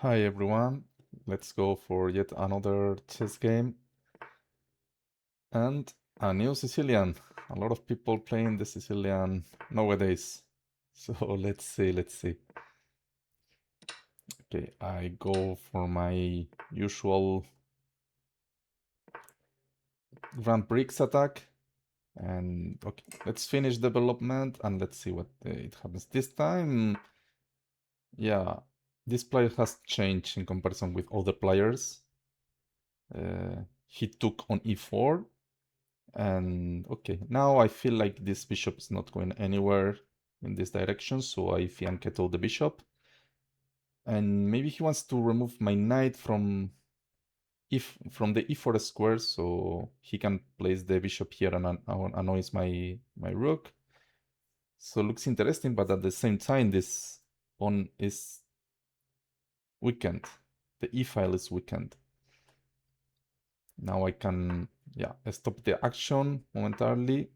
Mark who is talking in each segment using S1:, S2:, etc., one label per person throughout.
S1: Hi everyone, let's go for yet another chess game and a new Sicilian. A lot of people playing the Sicilian nowadays. So let's see. Okay, I go for my usual Grand Prix attack. And okay, let's finish development and let's see what it happens. This time, yeah, this player has changed in comparison with other players. He took on e4. And okay, now I feel like this bishop is not going anywhere in this direction, so I fianchetto the bishop. And maybe he wants to remove my knight from the e4 square, so he can place the bishop here and annoys my rook. So it looks interesting, but at the same time, this pawn is weakened. The e file is weakened. Now I can, yeah, stop the action momentarily,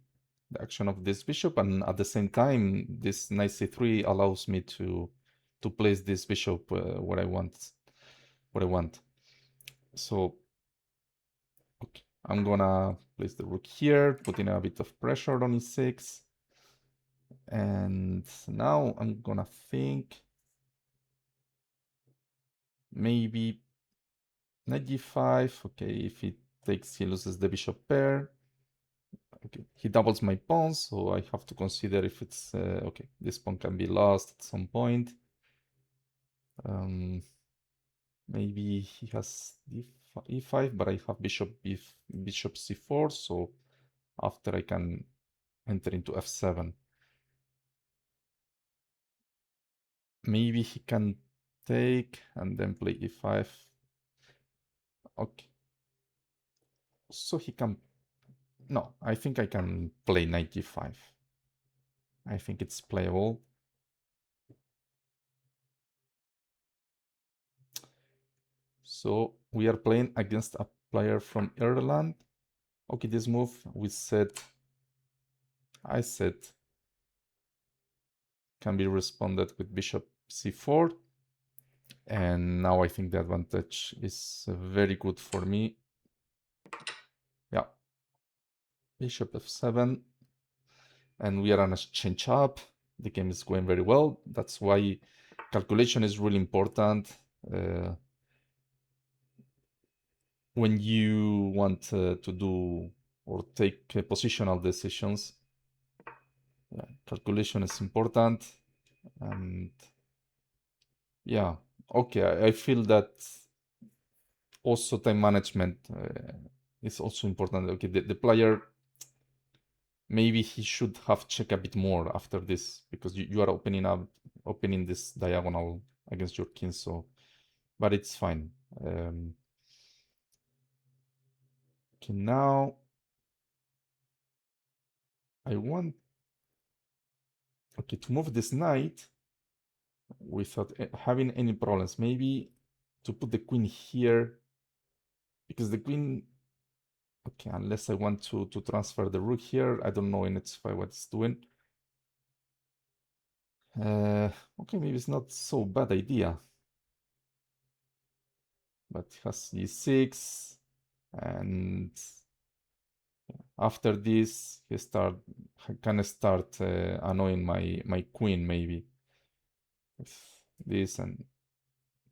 S1: the action of this bishop, and at the same time, this knight c3 allows me to place this bishop where I want. So, okay, I'm gonna place the rook here, putting a bit of pressure on e6, and now I'm gonna think maybe knight g5. Okay, if he takes, he loses the bishop pair. Okay, he doubles my pawns, so I have to consider if it's okay. This pawn can be lost at some point. Maybe he has e5, but I have bishop c4, so after I can enter into f7. Maybe he can take and then play e5. Okay. So he can... No, I think I can play knight g5. I think it's playable. So we are playing against a player from Ireland. Okay, this move I said can be responded with bishop c4. And now I think the advantage is very good for me. Yeah, bishop f7. And we are on a change up. The game is going very well. That's why calculation is really important when you want to do or take positional decisions. Yeah, calculation is important. And yeah, okay, I feel that also time management is also important. Okay, the player, maybe he should have checked a bit more after this, because you are opening this diagonal against your king, so, but it's fine. Okay, now I want, okay, to move this knight without having any problems. Maybe to put the queen here, because the queen, okay, unless I want to transfer the rook here, I don't know in its what it's doing. Okay, maybe it's not so bad idea. But it has e6, and after this he can start annoying my queen maybe with this, and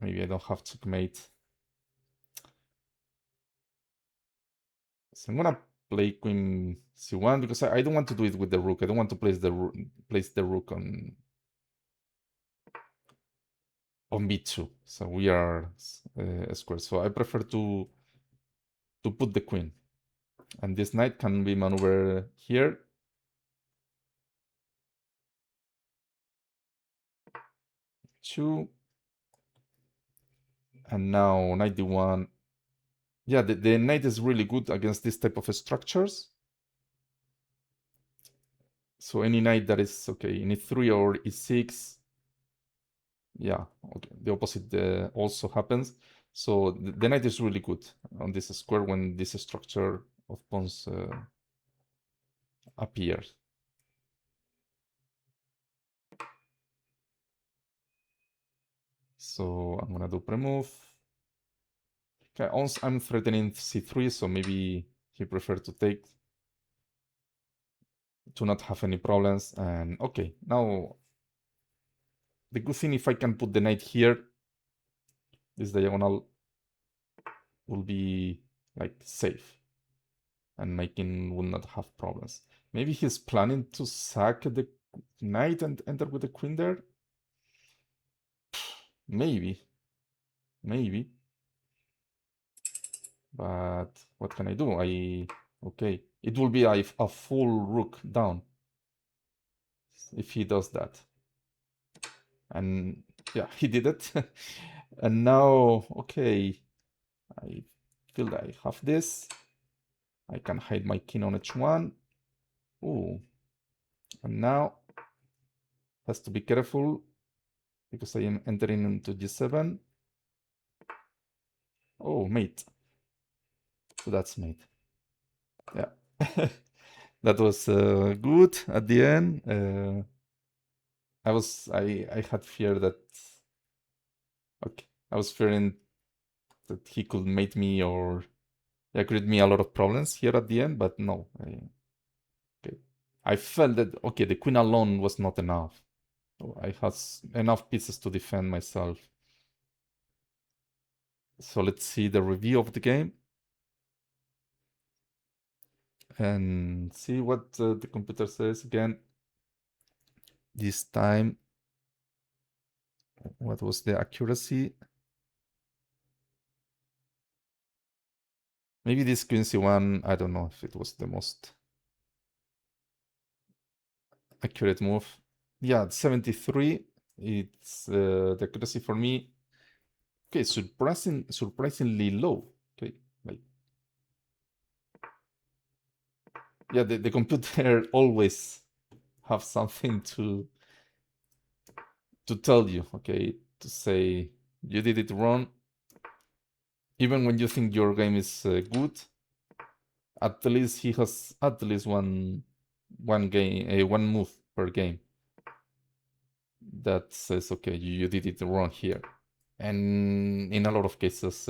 S1: maybe I don't have checkmate. So I'm gonna play queen c1 because I don't want to do it with the rook. I don't want to place the rook on b2. So we are square. So I prefer to put the queen, and this knight can be maneuvered here. Two, and now knight d1. Yeah, the knight is really good against this type of structures. So any knight that is okay in e3 or e6, yeah, okay, the opposite also happens. So the knight is really good on this square when this structure of pawns appears. So I'm gonna do pre-move. Okay, also I'm threatening c3, so maybe he preferred to take to not have any problems. And okay, now the good thing, if I can put the knight here, this diagonal will be like safe, and my king will not have problems. Maybe he's planning to sack the knight and enter with the queen there. Maybe, but what can I do? Okay, it will be a full rook down if he does that. And yeah, he did it. And now, okay, I feel that I have this. I can hide my king on h1. Ooh, and now has to be careful because I am entering into g7. Oh, mate. So that's mate. Yeah. That was good at the end. I had fear that, okay, I was fearing that he could mate me or create me a lot of problems here at the end, but no. Okay. I felt that, okay, the queen alone was not enough. I had enough pieces to defend myself. So let's see the review of the game and see what the computer says again. This time, what was the accuracy? Maybe this queen c1, I don't know if it was the most accurate move. Yeah, 73. It's the accuracy for me. Okay, surprisingly low. Okay, like, yeah, the computer always have something to tell you. Okay, to say you did it wrong. Even when you think your game is good, at least he has at least one move per game that says, okay, you did it wrong here. And in a lot of cases,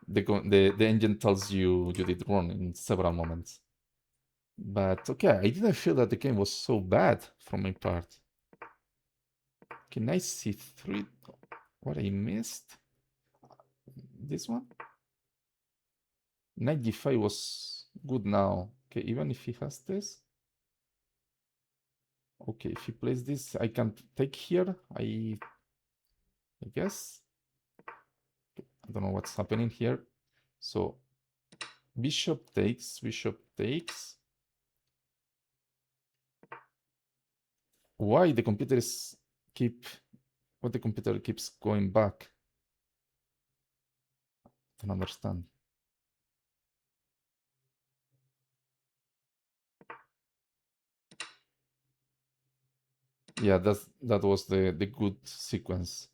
S1: the engine tells you did it wrong in several moments. But okay, I didn't feel that the game was so bad from my part. Okay, nice c3. What I missed? This one? Knight d5 was good now. Okay, even if he has this. Okay, if he plays this, I can take here. I guess. I don't know what's happening here. So bishop takes, bishop takes. Why the computer is what the computer keeps going back? I don't understand. Yeah, that was the good sequence.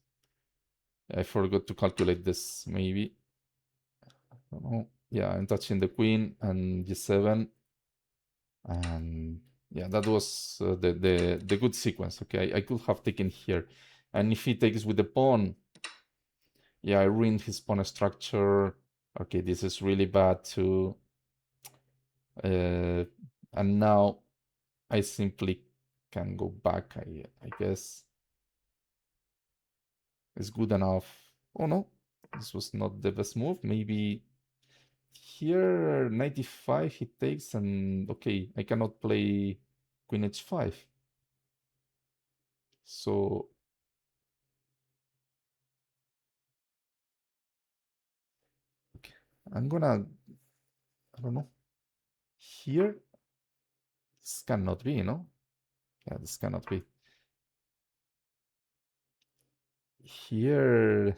S1: I forgot to calculate this, maybe. I don't know. Yeah, I'm touching the queen and g7. And yeah, that was the good sequence. Okay, I could have taken here. And if he takes with the pawn, yeah, I ruined his pawn structure. Okay, this is really bad too. And now I simply can go back, I guess. It's good enough. Oh no, this was not the best move. Maybe here 95 he takes, and okay, I cannot play queen h5. So okay, I'm gonna, I don't know, here this cannot be, no? Yeah, this cannot be. Here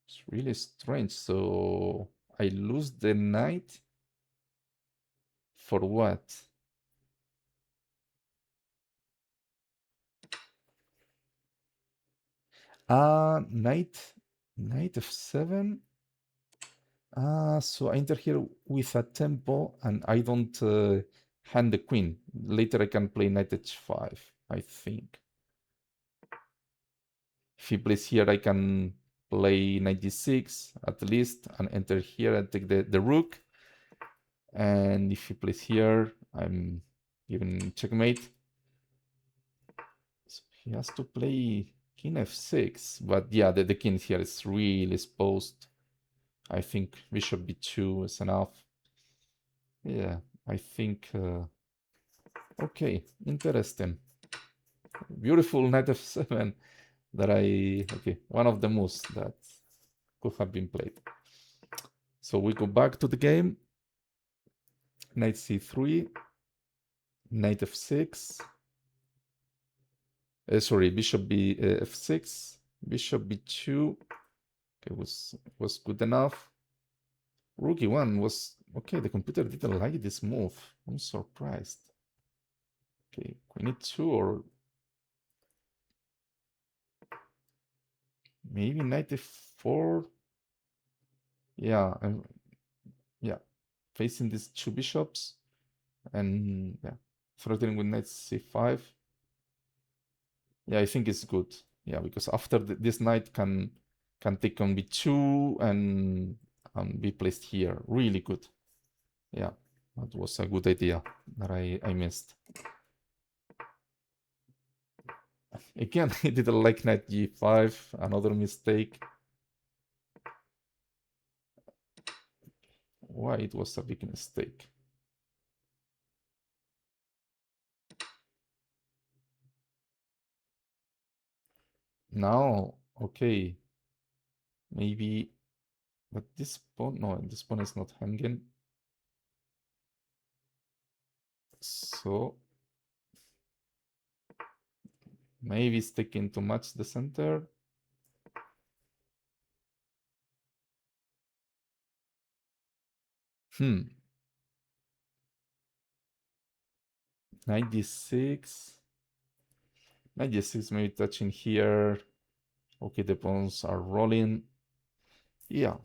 S1: it's really strange. So I lose the knight for what? Knight f7. So I enter here with a tempo and I don't hand the queen. Later I can play knight h5, I think. If he plays here, I can play knight d6 at least and enter here and take the rook. And if he plays here, I'm giving checkmate. So he has to play king f6, but yeah, the king here is really exposed. I think bishop b2 is enough. Yeah, I think... okay, interesting. Beautiful knight f7 that okay, one of the moves that could have been played. So we go back to the game. Knight c3, knight f6. Sorry, bishop f6, bishop b2. Okay, was good enough. Rook e1 was okay. The computer didn't like this move. I'm surprised. Okay, queen e2 or maybe knight f4. Yeah, yeah, facing these two bishops and yeah, threatening with knight c5. Yeah, I think it's good. Yeah, because after this knight can take on b2 and be placed here. Really good. Yeah, that was a good idea that I missed. Again, he didn't like knight g5, another mistake. Why it was a big mistake? Now, okay, maybe, but this pawn, no, this pawn is not hanging. So maybe it's taking too much the center. Knight d6. Knight d6 maybe touching here. Okay, the pawns are rolling. Yeah,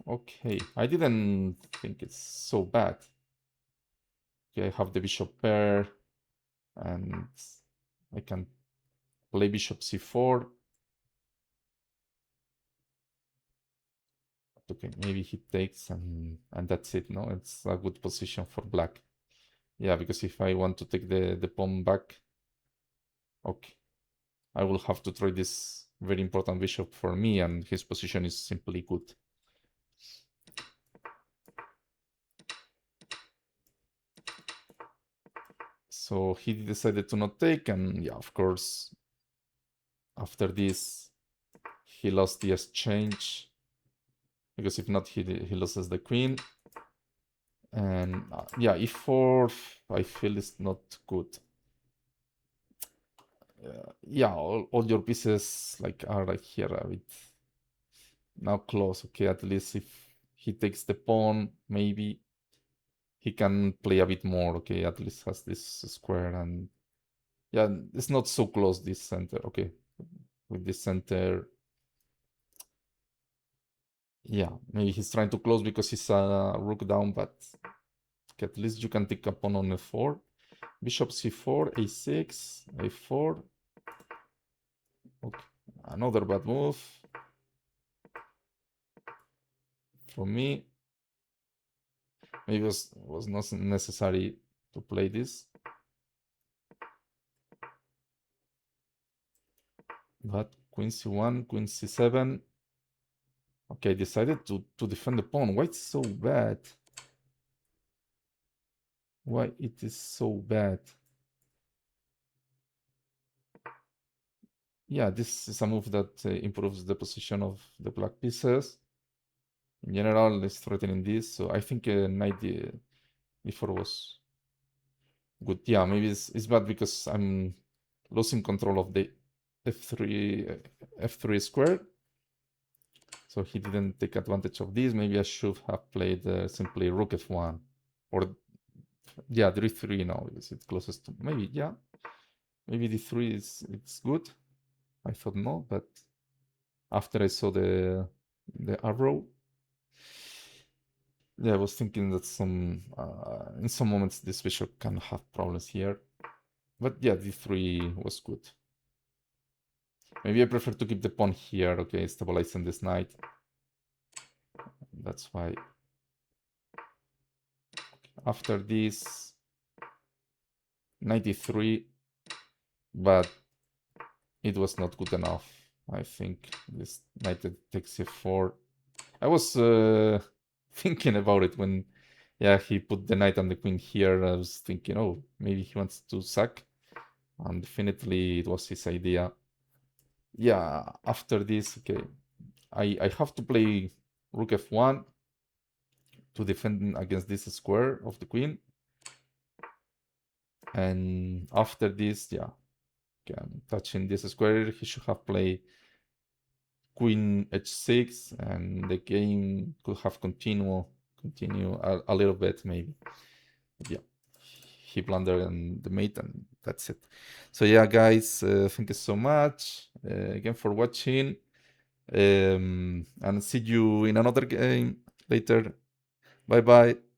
S1: okay. I didn't think it's so bad. Okay, I have the bishop pair, and I can play bishop c4. Okay, maybe he takes and that's it, no? It's a good position for black. Yeah, because if I want to take the pawn back, okay, I will have to try this very important bishop for me, and his position is simply good. So he decided to not take, and yeah, of course, after this, he lost the exchange, because if not, he loses the queen. And yeah, e4, I feel is not good. Yeah, all your pieces like are right here a bit now close. Okay, at least if he takes the pawn, maybe he can play a bit more. Okay, at least has this square, and yeah, it's not so close, this center. Okay, with this center, yeah, maybe he's trying to close because he's a rook down, but okay, at least you can take a pawn on f4. Bishop c4, a6, a4. Okay, another bad move for me. Maybe it was not necessary to play this. But queen c1, queen c7. Okay, I decided to defend the pawn. Why it's so bad? Why it is so bad? Yeah, this is a move that improves the position of the black pieces. In general, it's threatening this, so I think knight d4 was good. Yeah, maybe it's bad because I'm losing control of the f3 square. So he didn't take advantage of this. Maybe I should have played simply rook f1. Or, yeah, d3 now, because it's closest to... Maybe, yeah. Maybe d3 it's good. I thought no, but after I saw the arrow, yeah, I was thinking that in some moments this bishop can have problems here. But yeah, d3 was good. Maybe I prefer to keep the pawn here, okay, stabilizing this knight. That's why. After this, 93, but it was not good enough. I think this knight takes f4. I was thinking about it when, yeah, he put the knight and the queen here. I was thinking, oh, maybe he wants to sack, and definitely it was his idea. Yeah, after this, okay, I have to play rook f1 to defend against this square of the queen. And after this, yeah, okay, I'm touching this square. He should have played queen h6, and the game could have continue a little bit maybe. But yeah, he blundered on the mate, and that's it. So yeah, guys, thank you so much again for watching, and see you in another game later. Bye bye.